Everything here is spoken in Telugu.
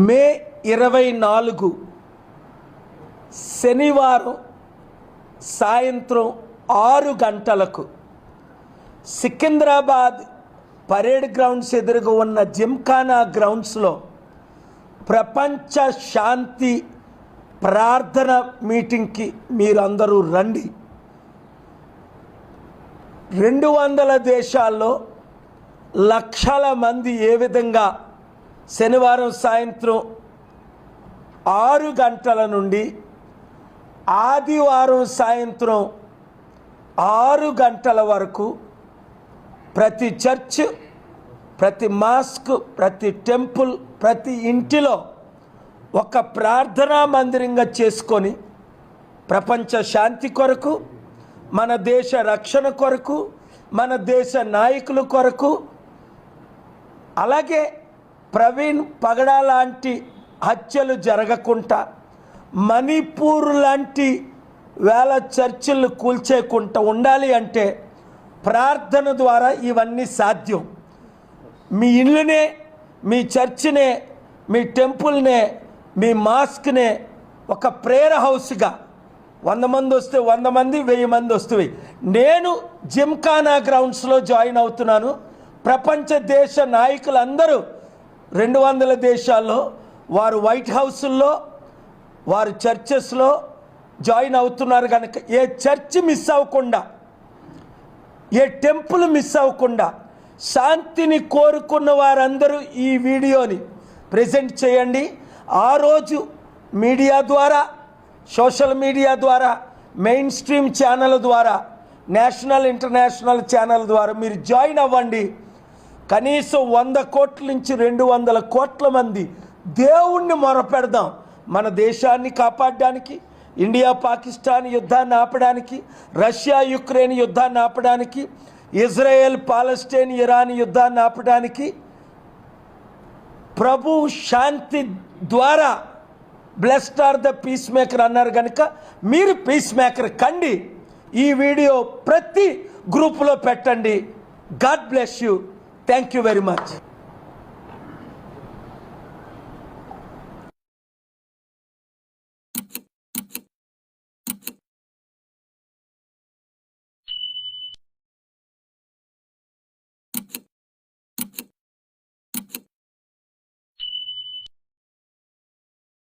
మే 24 శనివారం సాయంత్రం 6 గంటలకు సికింద్రాబాద్ పరేడ్ గ్రౌండ్స్ ఎదురుగా ఉన్న జిమ్ఖానా గ్రౌండ్స్లో ప్రపంచ శాంతి ప్రార్థన మీటింగ్కి మీరందరూ రండి. 200 దేశాల్లో లక్షల మంది ఏ విధంగా శనివారం సాయంత్రం 6 గంటల నుండి ఆదివారం సాయంత్రం 6 గంటల వరకు ప్రతి చర్చ్, ప్రతి మాస్క్, ప్రతి టెంపుల్, ప్రతి ఇంటిలో ఒక ప్రార్థనా మందిరంగా చేసుకొని ప్రపంచ శాంతి కొరకు, మన దేశ రక్షణ కొరకు, మన దేశ నాయకుల కొరకు, అలాగే ప్రవీణ్ పగడా లాంటి హత్యలు జరగకుండా, మణిపూర్ లాంటి వేల చర్చిలు కూల్చేయకుండా ఉండాలి అంటే ప్రార్థన ద్వారా ఇవన్నీ సాధ్యం. మీ ఇల్లునే, మీ చర్చినే, మీ టెంపుల్నే, మీ మాస్క్నే ఒక ప్రేయర్ హౌస్గా 100 మంది వస్తే 100 మంది, 1000 మంది వస్తుంది. నేను జిమ్ఖానా గ్రౌండ్స్లో జాయిన్ అవుతున్నాను. ప్రపంచ దేశ నాయకులందరూ 200 దేశాల్లో వారు వైట్ హౌస్ల్లో, వారు చర్చెస్లో జాయిన్ అవుతున్నారు. కనుక ఏ చర్చ్ మిస్ అవ్వకుండా, ఏ టెంపుల్ మిస్ అవ్వకుండా శాంతిని కోరుకున్న వారందరూ ఈ వీడియోని ప్రెజెంట్ చేయండి. ఆ రోజు మీడియా ద్వారా, సోషల్ మీడియా ద్వారా, మెయిన్ స్ట్రీమ్ ఛానల్ ద్వారా, నేషనల్ ఇంటర్నేషనల్ ఛానల్ ద్వారా మీరు జాయిన్ అవ్వండి. కనీసం 100 కోట్ల నుంచి 200 కోట్ల మంది దేవుణ్ణి మొరపెడదాం. మన దేశాన్ని కాపాడడానికి, ఇండియా పాకిస్తాన్ యుద్ధాన్ని ఆపడానికి, రష్యా యుక్రెయిన్ యుద్ధాన్ని ఆపడానికి, ఇజ్రాయెల్ పాలస్తీన్ ఇరాన్ యుద్ధాన్ని ఆపడానికి, ప్రభు శాంతి ద్వారా blessed are the peacemaker అన్నారు. కనుక మీరు పీస్ మేకర్ కండి. ఈ వీడియో ప్రతి గ్రూపులో పెట్టండి. God bless you. Thank you very much.